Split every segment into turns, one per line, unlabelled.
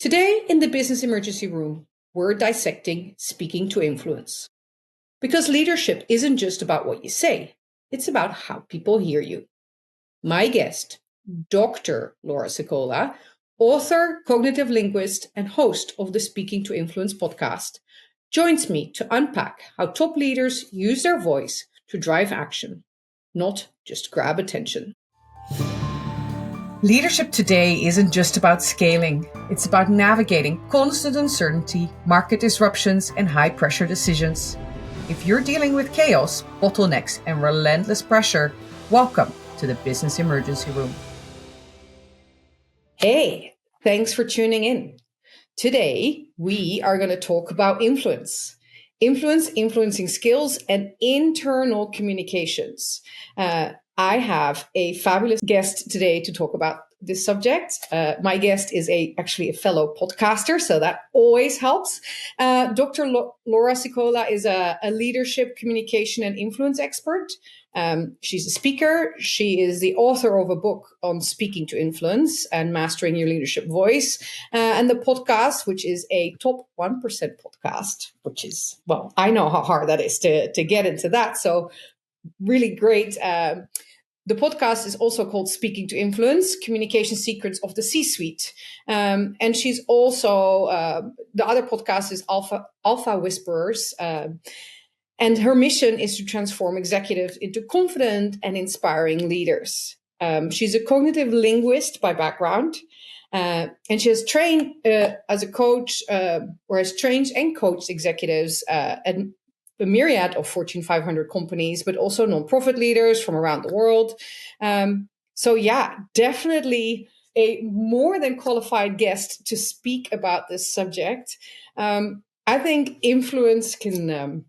Today in the Business Emergency Room, we're dissecting speaking to influence. Because leadership isn't just about what you say, it's about how people hear you. My guest, Dr. Laura Sicola, author, cognitive linguist, and host of the Speaking to Influence podcast, joins me to unpack how top leaders use their voice to drive action, not just grab attention. Leadership today isn't just about scaling. It's about navigating constant uncertainty, market disruptions, and high-pressure decisions. If you're dealing with chaos, bottlenecks, and relentless pressure, welcome to the Business Emergency Room. Hey, thanks for tuning in. Today, we are going to talk about influence. Influencing skills, and internal communications. I have a fabulous guest today to talk about this subject. My guest is actually a fellow podcaster, so that always helps. Dr. Laura Sicola is a leadership, communication, and influence expert. She's a speaker. She is the author of a book on speaking to influence and mastering your leadership voice. And the podcast, which is a top 1% podcast, which is, well, I know how hard that is to get into that. So really great. The podcast is also called Speaking to Influence, Communication Secrets of the C-Suite. And she's also, the other podcast is Alpha Whisperers. And her mission is to transform executives into confident and inspiring leaders. She's a cognitive linguist by background. And she has trained as a coach, or has trained and coached executives at a myriad of Fortune 500 companies, but also nonprofit leaders from around the world. So yeah, definitely a more than qualified guest to speak about this subject. I think influence can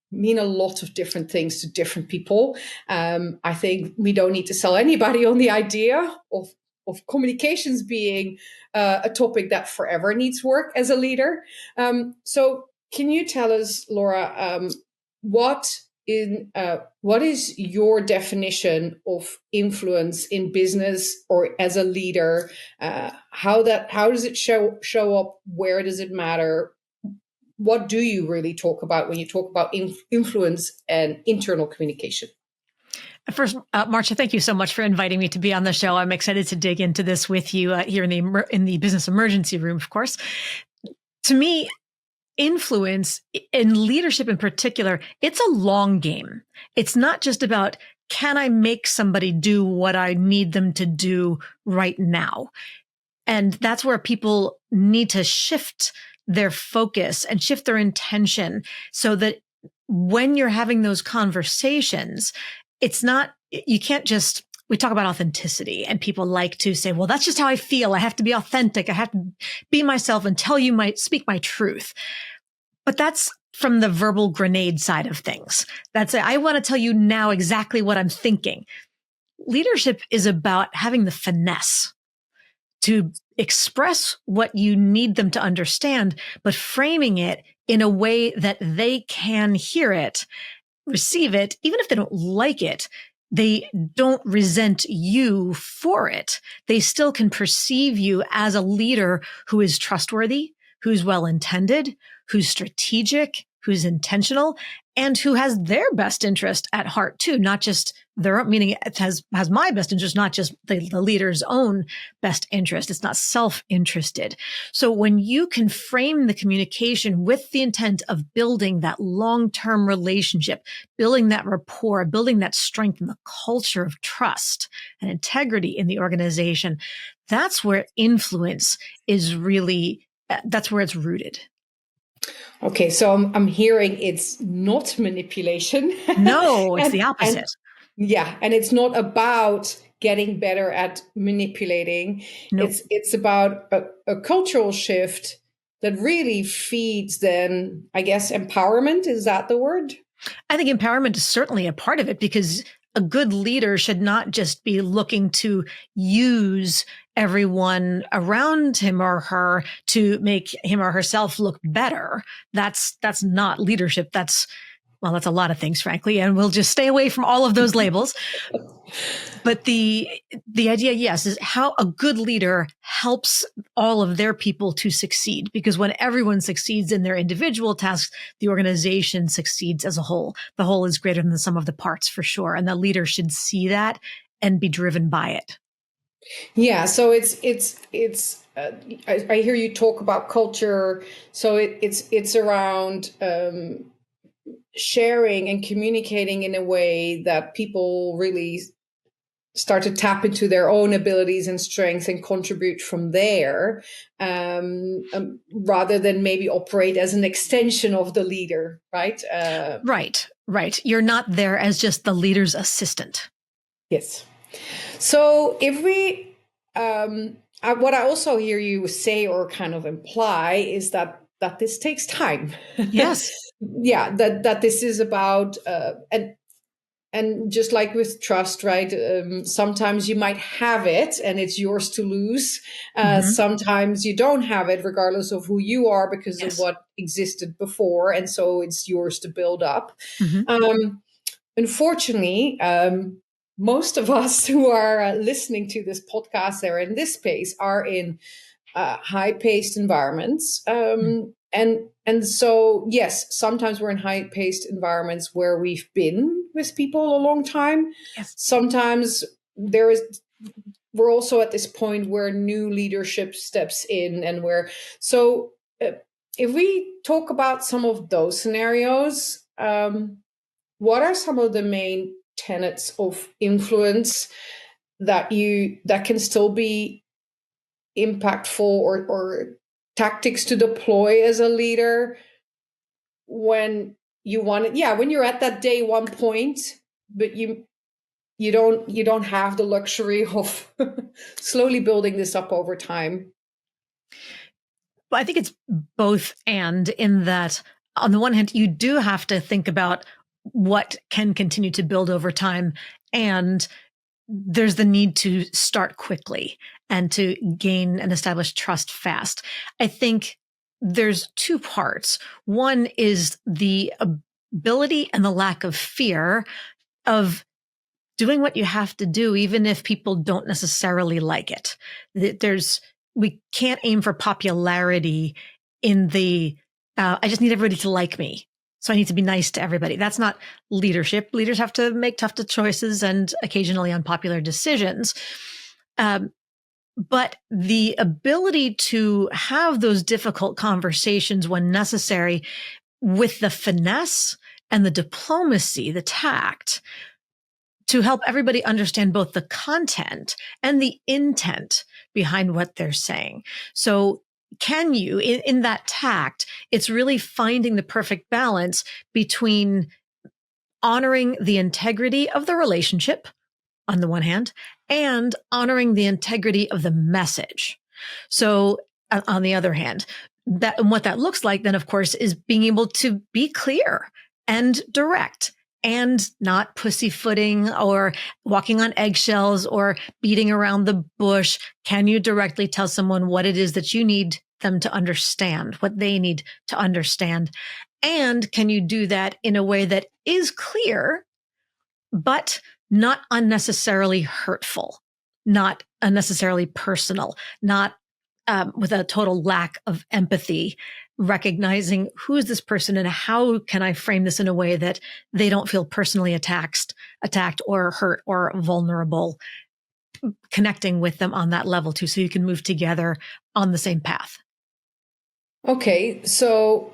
mean a lot of different things to different people. I think we don't need to sell anybody on the idea of communications being a topic that forever needs work as a leader. So can you tell us, Laura, what is your definition of influence in business or as a leader? How does it show up? Where does it matter? What do you really talk about when you talk about influence and internal communication?
First, Maartje, thank you so much for inviting me to be on the show. I'm excited to dig into this with you here in the Business Emergency Room, of course. To me, influence in leadership in particular, it's a long game. It's not just about, can I make somebody do what I need them to do right now? And that's where people need to shift their focus and shift their intention so that when you're having those conversations, it's not, you can't just, we talk about authenticity and people like to say, well, that's just how I feel. I have to be authentic. I have to be myself and speak my truth. But that's from the verbal grenade side of things. That's it. I want to tell you now exactly what I'm thinking. Leadership is about having the finesse to express what you need them to understand, but framing it in a way that they can hear it, receive it, even if they don't like it. They don't resent you for it. They still can perceive you as a leader who is trustworthy, who's well-intended, who's strategic, who's intentional, and who has their best interest at heart too, not just their own, meaning it has my best interest, not just the leader's own best interest. It's not self-interested. So when you can frame the communication with the intent of building that long-term relationship, building that rapport, building that strength and the culture of trust and integrity in the organization, that's where influence is really, that's where it's rooted.
Okay, so I'm hearing it's not manipulation.
No, it's the opposite.
And it's not about getting better at manipulating.
Nope.
It's about a cultural shift that really feeds then, I guess, empowerment. Is that the word?
I think empowerment is certainly a part of it, because a good leader should not just be looking to use everyone around him or her to make him or herself look better. That's not leadership. That's Well, that's a lot of things, frankly, and we'll just stay away from all of those labels. But the idea, yes, is how a good leader helps all of their people to succeed. Because when everyone succeeds in their individual tasks, the organization succeeds as a whole. The whole is greater than the sum of the parts, for sure. And the leader should see that and be driven by it.
Yeah, so it's. I hear you talk about culture, so it's around sharing and communicating in a way that people really start to tap into their own abilities and strengths and contribute from there, rather than maybe operate as an extension of the leader, right?
Right. You're not there as just the leader's assistant.
Yes. So if we, what I also hear you say or kind of imply is that this takes time.
Yes.
Yeah, that this is about and just like with trust, right? Sometimes you might have it and it's yours to lose. Sometimes you don't have it, regardless of who you are, because of what existed before, and so it's yours to build up. Unfortunately, most of us who are listening to this podcast, they're in this space, are in high-paced environments. And so, yes, sometimes we're in high-paced environments where we've been with people a long time.
Yes.
Sometimes we're also at this point where new leadership steps in, and if we talk about some of those scenarios, what are some of the main tenets of influence that can still be impactful, or tactics to deploy as a leader when you want it? When you're at that day one point, but you don't have the luxury of slowly building this up over time.
Well, I think it's both, and in that, on the one hand, you do have to think about what can continue to build over time, and there's the need to start quickly and to gain and establish trust fast. I think there's two parts. One is the ability and the lack of fear of doing what you have to do, even if people don't necessarily like it. We can't aim for popularity in I just need everybody to like me, so I need to be nice to everybody. That's not leadership. Leaders have to make tough choices and occasionally unpopular decisions. But the ability to have those difficult conversations when necessary, with the finesse and the diplomacy, the tact, to help everybody understand both the content and the intent behind what they're saying. So can you, in that tact, it's really finding the perfect balance between honoring the integrity of the relationship on the one hand, and honoring the integrity of the message. So on the other hand, and what that looks like then, of course, is being able to be clear and direct, and not pussyfooting or walking on eggshells or beating around the bush. Can you directly tell someone what it is that you need them to understand, what they need to understand? And can you do that in a way that is clear, but not unnecessarily hurtful, not unnecessarily personal, not with a total lack of empathy, recognizing who is this person and how can I frame this in a way that they don't feel personally attacked or hurt or vulnerable, connecting with them on that level too, so you can move together on the same path.
Okay, so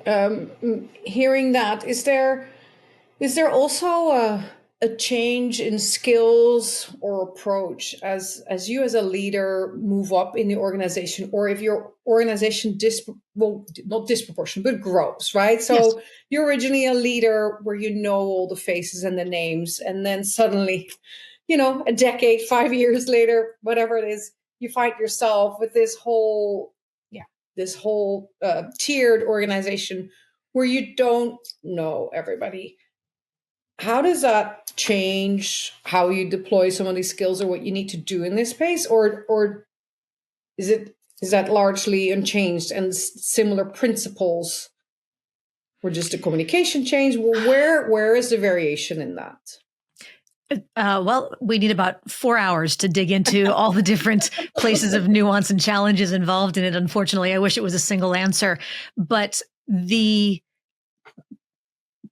hearing that, is there also a change in skills or approach as you as a leader move up in the organization, or if your organization not disproportionate but grows, right? So yes, you're originally a leader where you know all the faces and the names, and then suddenly, a decade, 5 years later, whatever it is, you find yourself with this whole tiered organization where you don't know everybody. How does that change how you deploy some of these skills, or what you need to do in this space, or is that largely unchanged and similar principles or just a communication change? Well, where is the variation in that?
Well, we need about 4 hours to dig into all the different places of nuance and challenges involved in it. Unfortunately, I wish it was a single answer. But the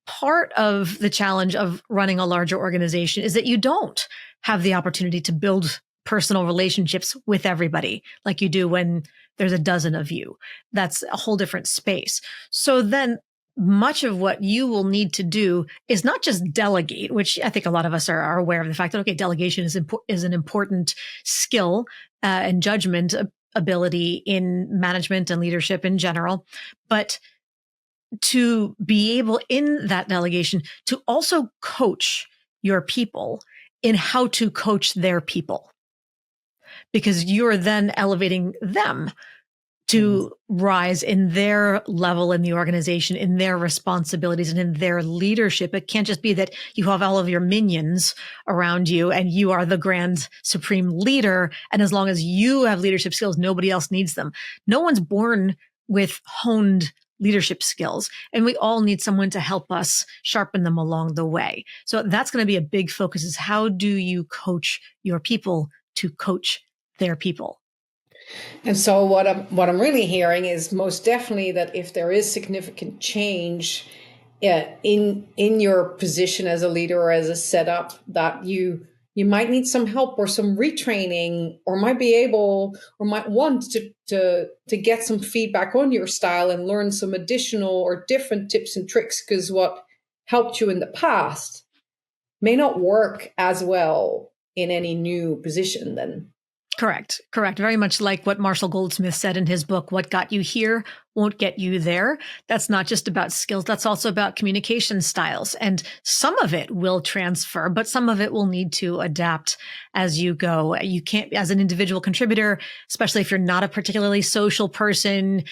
part of the challenge of running a larger organization is that you don't have the opportunity to build personal relationships with everybody like you do when there's a dozen of you. That's a whole different space. So then much of what you will need to do is not just delegate, which I think a lot of us are aware of the fact that, okay, delegation is an important skill and judgment ability in management and leadership in general. But to be able in that delegation to also coach your people in how to coach their people, because you're then elevating them to rise in their level in the organization, in their responsibilities and in their leadership. It can't just be that you have all of your minions around you and you are the grand supreme leader. And as long as you have leadership skills, nobody else needs them. No one's born with honed leadership skills, and we all need someone to help us sharpen them along the way. So that's going to be a big focus, is how do you coach your people to coach their people?
And so what I'm really hearing is most definitely that if there is significant change in your position as a leader or as a setup, that you might need some help or some retraining, or might be able or might want to get some feedback on your style and learn some additional or different tips and tricks, because what helped you in the past may not work as well in any new position then.
Correct. Very much like what Marshall Goldsmith said in his book, What Got You Here Won't Get You There. That's not just about skills. That's also about communication styles. And some of it will transfer, but some of it will need to adapt as you go. You can't, as an individual contributor, especially if you're not a particularly social person,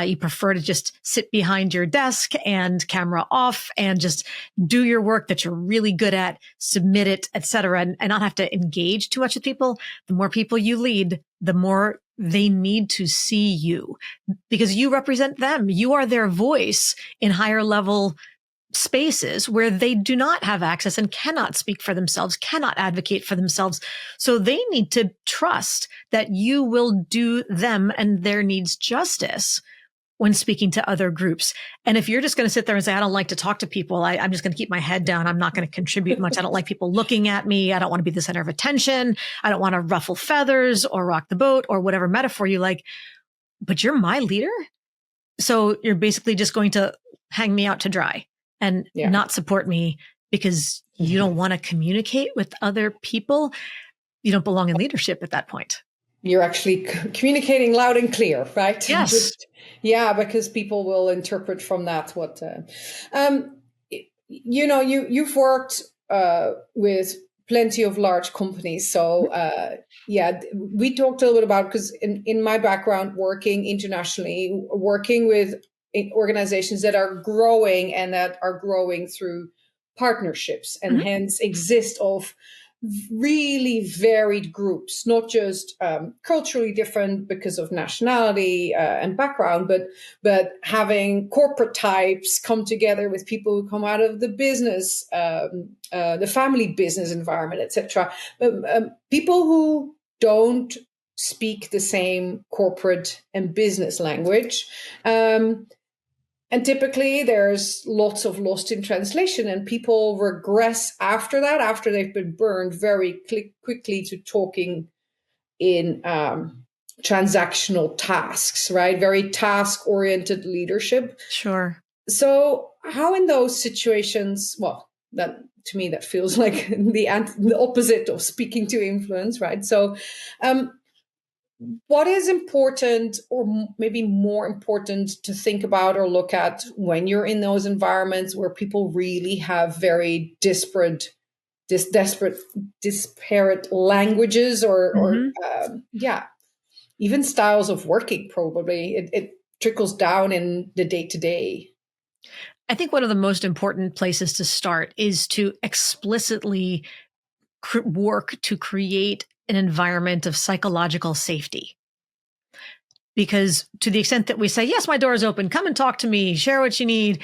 you prefer to just sit behind your desk and camera off and just do your work that you're really good at, submit it, et cetera, and not have to engage too much with people. The more people you lead, the more they need to see you, because you represent them. You are their voice in higher level spaces where they do not have access and cannot speak for themselves, cannot advocate for themselves. So they need to trust that you will do them and their needs justice when speaking to other groups. And if you're just going to sit there and say, I don't like to talk to people, I'm just going to keep my head down, I'm not going to contribute much, I don't like people looking at me, I don't want to be the center of attention, I don't want to ruffle feathers or rock the boat or whatever metaphor you like, but you're my leader. So you're basically just going to hang me out to dry and not support me because you don't want to communicate with other people. You don't belong in leadership at that point.
You're actually communicating loud and clear, right?
Yes.
Because people will interpret from that what, you've worked with plenty of large companies. So, we talked a little bit about, because in my background, working internationally, working with organizations that are growing and that are growing through partnerships and hence exist of really varied groups, not just culturally different because of nationality and background, but having corporate types come together with people who come out of the business, the family business environment, etc. People who don't speak the same corporate and business language. And typically there's lots of lost in translation, and people regress after that, after they've been burned very quickly to talking in transactional tasks, right? Very task-oriented leadership.
Sure.
So how in those situations, well, that to me, that feels like the opposite of speaking to influence, right? So what is important, or maybe more important, to think about or look at when you're in those environments where people really have very disparate languages or even styles of working? Probably it trickles down in the day-to-day.
I think one of the most important places to start is to explicitly work to create an environment of psychological safety. Because to the extent that we say, yes, my door is open, come and talk to me, share what you need,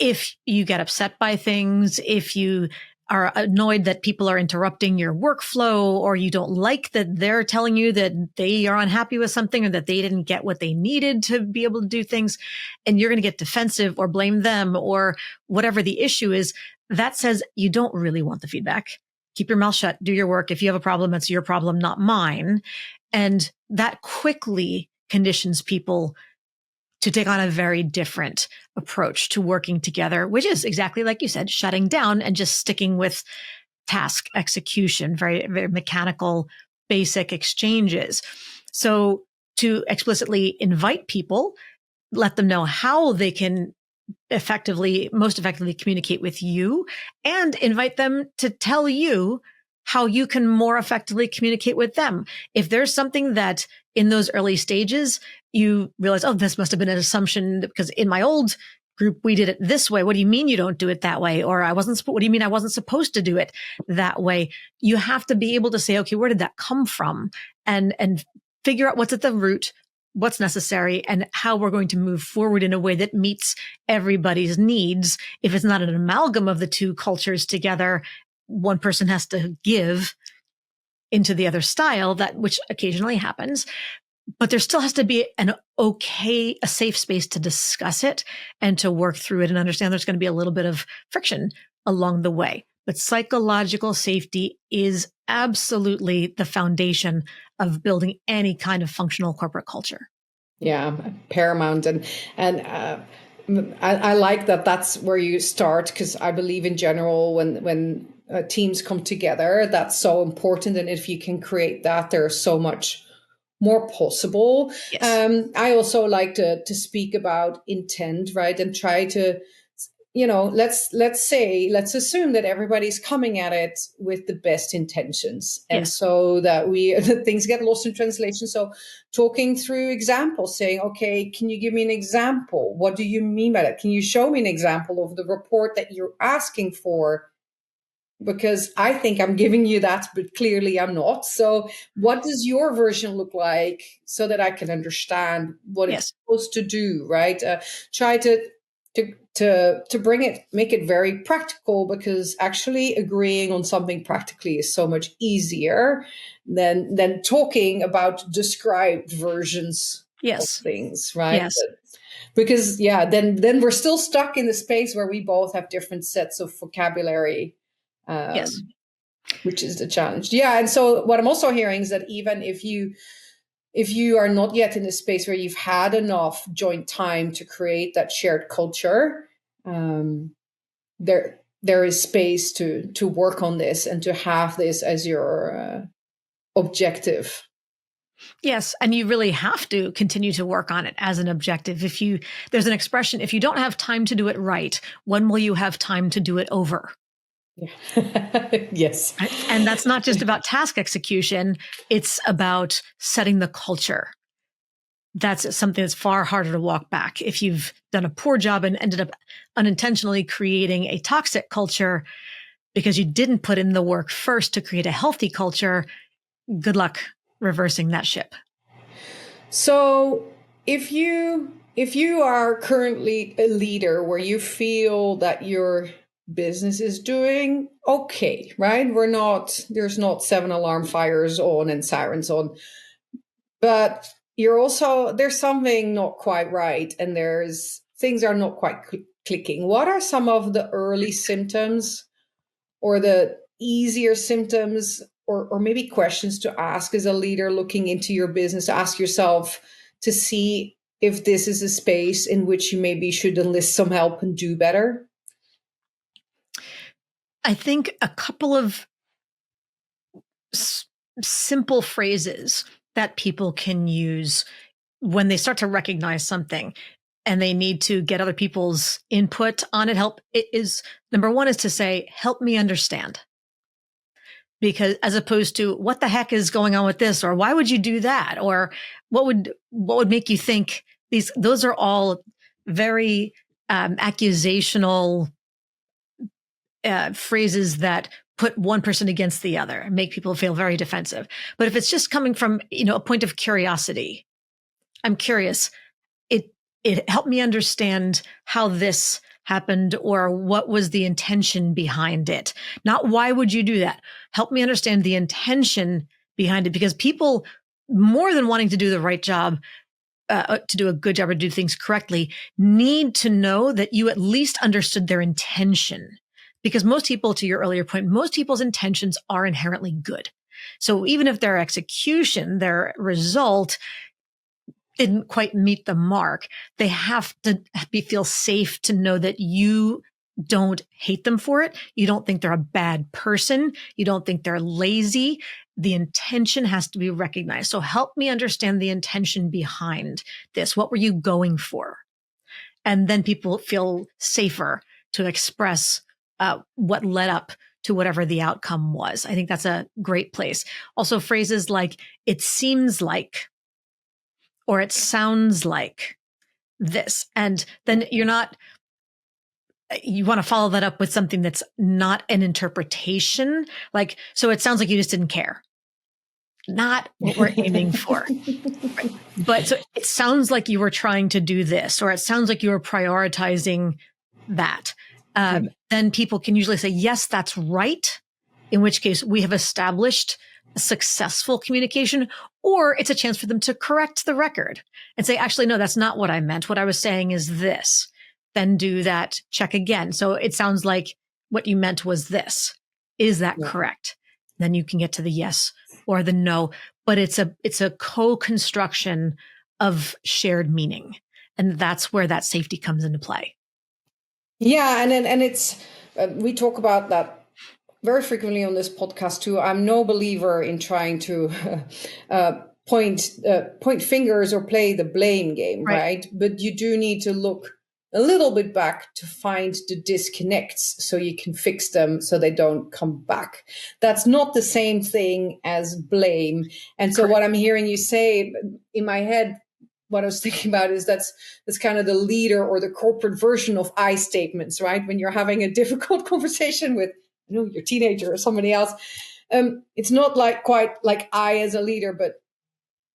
if you get upset by things, if you are annoyed that people are interrupting your workflow, or you don't like that they're telling you that they are unhappy with something or that they didn't get what they needed to be able to do things, and you're going to get defensive or blame them or whatever the issue is, that says you don't really want the feedback. Keep your mouth shut, do your work. If you have a problem, it's your problem, not mine. And that quickly conditions people to take on a very different approach to working together, which is exactly like you said, shutting down and just sticking with task execution, very, very mechanical, basic exchanges. So to explicitly invite people, let them know how they can most effectively communicate with you, and invite them to tell you how you can more effectively communicate with them. If there's something that in those early stages, you realize, oh, this must have been an assumption because in my old group, we did it this way. What do you mean you don't do it that way? Or what do you mean I wasn't supposed to do it that way? You have to be able to say, okay, where did that come from? And figure out what's at the root, what's necessary, and how we're going to move forward in a way that meets everybody's needs. If it's not an amalgam of the two cultures together, one person has to give into the other style, which occasionally happens, but there still has to be a safe space to discuss it and to work through it and understand there's going to be a little bit of friction along the way. But psychological safety is absolutely the foundation of building any kind of functional corporate culture.
Yeah, paramount. And I like that that's where you start, because I believe in general when teams come together, that's so important. And if you can create that, there's so much more possible.
Yes.
I also like to speak about intent, right? And try to, let's assume that everybody's coming at it with the best intentions. And
Yes.
so that things get lost in translation. So talking through examples, saying, okay, can you give me an example? What do you mean by that? Can you show me an example of the report that you're asking for? Because I think I'm giving you that, but clearly I'm not. So what does your version look like so that I can understand what it's supposed to do, right? Try to make it very practical, because actually agreeing on something practically is so much easier than talking about described versions of things, right?
Yes.
Because then we're still stuck in the space where we both have different sets of vocabulary. Which is the challenge. Yeah. And so what I'm also hearing is that even if you are not yet in a space where you've had enough joint time to create that shared culture, there is space to work on this and to have this as your objective.
Yes. And you really have to continue to work on it as an objective. There's an expression, if you don't have time to do it right, when will you have time to do it over?
Yeah. Yes.
And that's not just about task execution. It's about setting the culture. That's something that's far harder to walk back. If you've done a poor job and ended up unintentionally creating a toxic culture because you didn't put in the work first to create a healthy culture, good luck reversing that ship.
So if you are currently a leader where you feel that your business is doing okay, right? There's not 7 alarm fires on and sirens on, but there's something not quite right, and things are not quite clicking. What are some of the early symptoms or the easier symptoms or maybe questions to ask as a leader looking into your business, to ask yourself to see if this is a space in which you maybe should enlist some help and do better?
I think a couple of simple phrases that people can use when they start to recognize something and they need to get other people's input on it. Number one is to say, help me understand. Because as opposed to what the heck is going on with this, or why would you do that? Or what would make you think those are all very accusational phrases that put one person against the other and make people feel very defensive. But if it's just coming from, a point of curiosity, I'm curious, it helped me understand how this happened, or what was the intention behind it? Not why would you do that? Help me understand the intention behind it, because people, more than wanting to do the right job, to do a good job or do things correctly, need to know that you at least understood their intention. Because most people, to your earlier point, most people's intentions are inherently good. So even if their execution, their result didn't quite meet the mark, they have to feel safe to know that you don't hate them for it. You don't think they're a bad person. You don't think they're lazy. The intention has to be recognized. So help me understand the intention behind this. What were you going for? And then people feel safer to express what led up to whatever the outcome was. I think that's a great place. Also, phrases like, it seems like, or it sounds like this. And then you want to follow that up with something that's not an interpretation. Like, so it sounds like you just didn't care. Not what we're aiming for. Right. But so it sounds like you were trying to do this, or it sounds like you were prioritizing that. Then people can usually say, yes, that's right. In which case we have established a successful communication, or it's a chance for them to correct the record and say, actually, no, that's not what I meant. What I was saying is this. Then do that check again. So it sounds like what you meant was this. Is that correct? Then you can get to the yes or the no, but it's a co-construction of shared meaning. And that's where that safety comes into play. Yeah.
And it's, we talk about that very frequently on this podcast too. I'm no believer in trying to point fingers or play the blame game, right? But you do need to look a little bit back to find the disconnects so you can fix them so they don't come back. That's not the same thing as blame. And so what I'm hearing you say in my head, what I was thinking about is that's kind of the leader or the corporate version of I statements, right? When you're having a difficult conversation with, your teenager or somebody else, it's not quite like I as a leader, but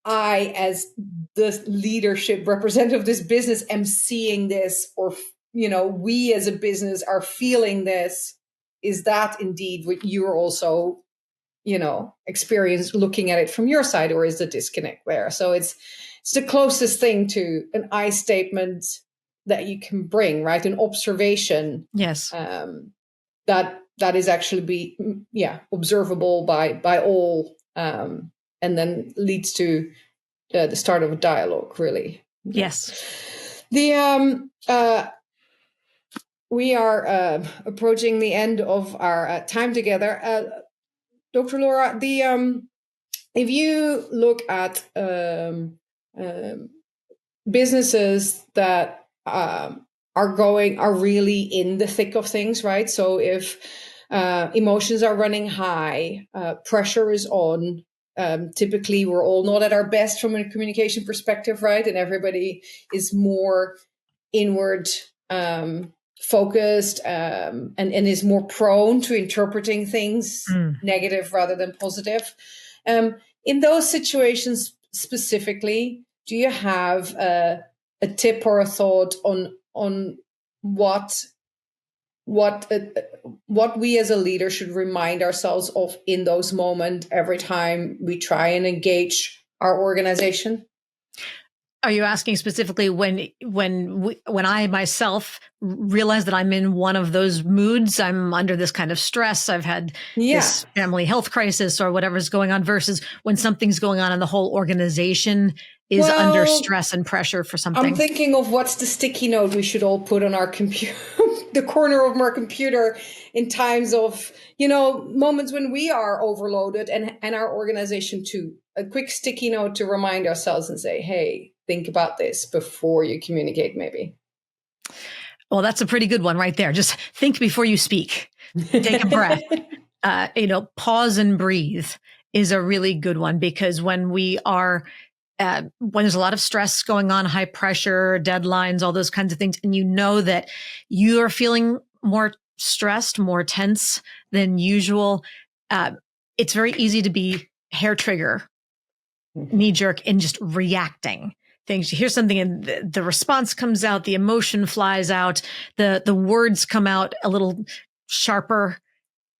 I as the leadership representative of this business am seeing this, or, we as a business are feeling this. Is that indeed what you're also, experience looking at it from your side, or is the disconnect there? So it's the closest thing to an I statement that you can bring, right? An observation.
Yes.
That is actually observable by all, and then leads to the start of a dialogue, really.
Yes.
We are approaching the end of our time together. Dr. Laura, if you look at businesses that are really in the thick of things, right? So if emotions are running high, pressure is on, typically we're all not at our best from a communication perspective, right? And everybody is more inward focused and is more prone to interpreting things negative rather than positive. In those situations specifically, do you have a tip or a thought on what we as a leader should remind ourselves of in those moments every time we try and engage our organization?
Are you asking specifically when I myself realize that I'm in one of those moods, I'm under this kind of stress, I've had this family health crisis or whatever's going on, versus when something's going on and the whole organization is under stress and pressure for something?
I'm thinking of what's the sticky note we should all put on our computer, the corner of our computer, in times of, moments when we are overloaded and our organization too. A quick sticky note to remind ourselves and say, hey, think about this before you communicate, maybe.
Well, that's a pretty good one right there. Just think before you speak. Take a breath. Pause and breathe is a really good one, because when we are when there's a lot of stress going on, high pressure, deadlines, all those kinds of things, and you know that you are feeling more stressed, more tense than usual, it's very easy to be hair trigger, knee jerk, and just reacting things. You hear something and the response comes out, the emotion flies out, the words come out a little sharper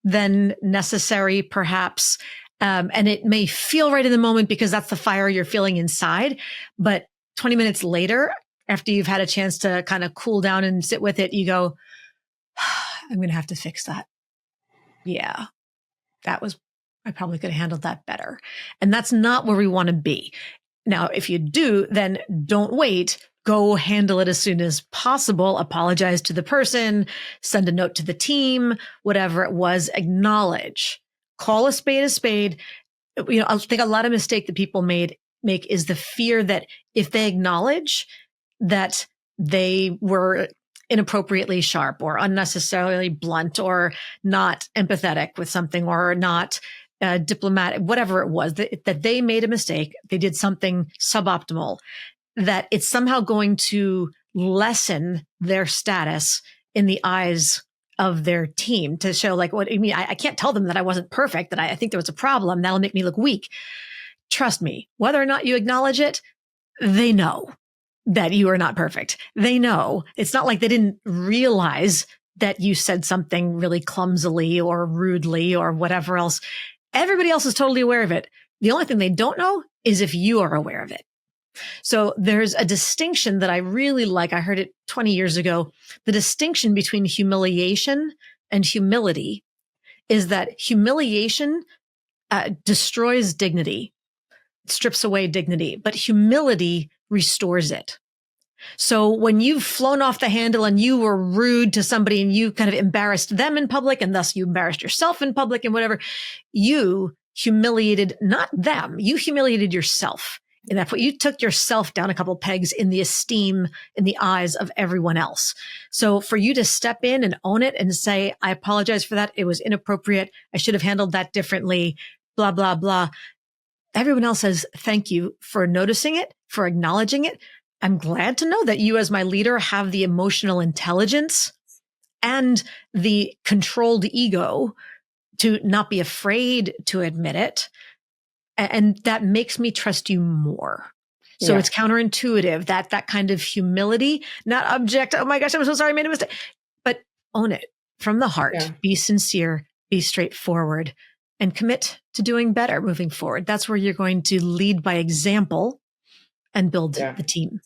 than necessary, perhaps. And it may feel right in the moment because that's the fire you're feeling inside. But 20 minutes later, after you've had a chance to kind of cool down and sit with it, you go, I'm going to have to fix that. Yeah, I probably could have handled that better. And that's not where we want to be. Now, if you do, then don't wait. Go handle it as soon as possible. Apologize to the person, send a note to the team, whatever it was, acknowledge. Call a spade a spade. You know, I think a lot of mistake that people make is the fear that if they acknowledge that they were inappropriately sharp or unnecessarily blunt or not empathetic with something or not diplomatic, whatever it was, that they made a mistake, they did something suboptimal, that it's somehow going to lessen their status in the eyes of their team, to show like, what I mean, I can't tell them that I wasn't perfect, that I think there was a problem. That'll make me look weak. Trust me, whether or not you acknowledge it, they know that you are not perfect. They know. It's not like they didn't realize that you said something really clumsily or rudely or whatever else. Everybody else is totally aware of it. The only thing they don't know is if you are aware of it. So there's a distinction that I really like. I heard it 20 years ago. The distinction between humiliation and humility is that humiliation destroys dignity, strips away dignity, but humility restores it. So when you've flown off the handle and you were rude to somebody and you kind of embarrassed them in public and thus you embarrassed yourself in public and whatever, you humiliated not them, you humiliated yourself. And that's what you took yourself down a couple pegs in the esteem in the eyes of everyone else. So for you to step in and own it and say, I apologize for that. It was inappropriate. I should have handled that differently, blah, blah, blah. Everyone else says, thank you for noticing it, for acknowledging it. I'm glad to know that you as my leader have the emotional intelligence and the controlled ego to not be afraid to admit it. And that makes me trust you more. So It's counterintuitive, that kind of humility, not object. Oh my gosh, I'm so sorry, I made a mistake, but own it from the heart. Yeah. Be sincere, be straightforward, and commit to doing better moving forward. That's where you're going to lead by example and build the team.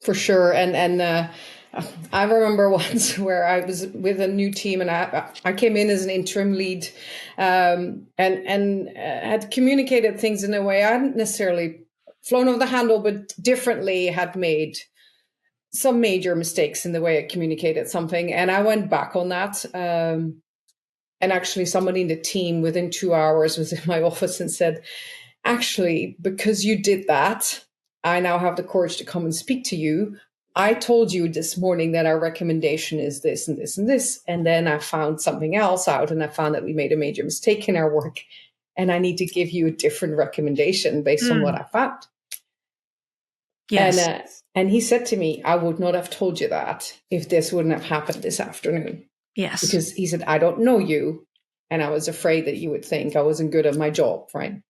For sure. And I remember once where I was with a new team and I came in as an interim lead and had communicated things in a way I hadn't necessarily flown over the handle, but differently had made some major mistakes in the way I communicated something. And I went back on that. And actually somebody in the team within 2 hours was in my office and said, actually, because you did that, I now have the courage to come and speak to you. I told you this morning that our recommendation is this and this and this. And then I found something else out and I found that we made a major mistake in our work. And I need to give you a different recommendation based on what I found. Yes. And he said to me, I would not have told you that if this wouldn't have happened this afternoon.
Yes.
Because he said, I don't know you. And I was afraid that you would think I wasn't good at my job, right?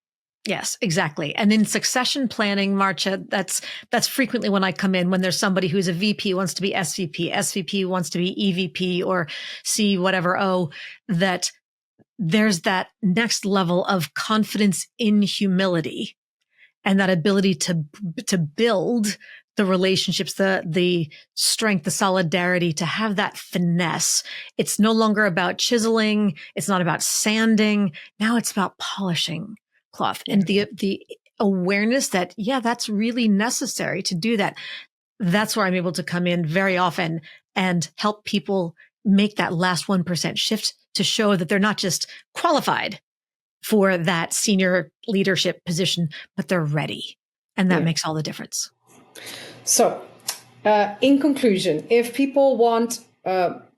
Yes, exactly. And in succession planning, Maartje, that's frequently when I come in, when there's somebody who's a VP wants to be SVP, SVP wants to be EVP or C whatever O, that there's that next level of confidence in humility and that ability to build the relationships, the strength, the solidarity, to have that finesse. It's no longer about chiseling. It's not about sanding. Now it's about polishing cloth and the awareness that, that's really necessary to do that. That's where I'm able to come in very often and help people make that last 1% shift to show that they're not just qualified for that senior leadership position, but they're ready. And that makes all the difference.
So, in conclusion, if people want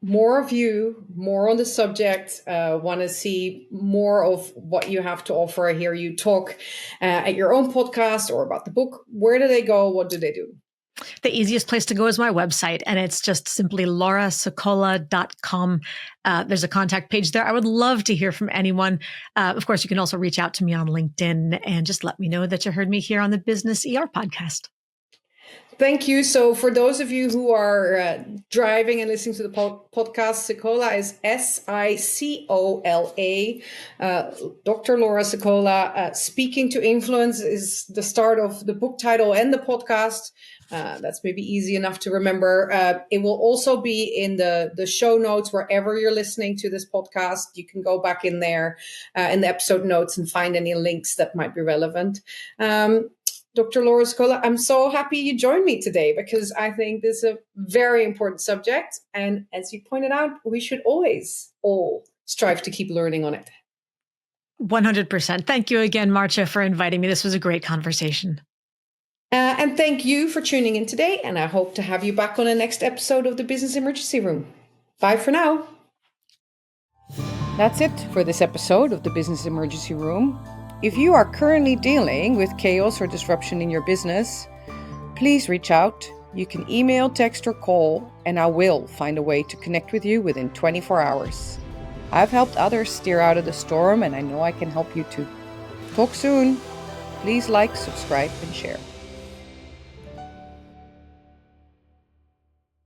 more of you, more on the subject, want to see more of what you have to offer, hear you talk at your own podcast or about the book, where do they go? What do they do?
The easiest place to go is my website, and it's just simply laurasicola.com. There's a contact page there. I would love to hear from anyone. Of course, you can also reach out to me on LinkedIn and just let me know that you heard me here on the Business ER podcast.
Thank you. So for those of you who are driving and listening to the podcast, Sicola is Sicola. Dr. Laura Sicola. Speaking to Influence is the start of the book title and the podcast. That's maybe easy enough to remember. It will also be in the show notes wherever you're listening to this podcast. You can go back in there in the episode notes and find any links that might be relevant. Dr. Laura Sicola, I'm so happy you joined me today because I think this is a very important subject. And as you pointed out, we should always all strive to keep learning on it.
100%. Thank you again, Maartje, for inviting me. This was a great conversation.
And thank you for tuning in today. And I hope to have you back on the next episode of the Business Emergency Room. Bye for now. That's it for this episode of the Business Emergency Room. If you are currently dealing with chaos or disruption in your business, please reach out. You can email, text, or call, and I will find a way to connect with you within 24 hours. I've helped others steer out of the storm, and I know I can help you too. Talk soon. Please like, subscribe, and share.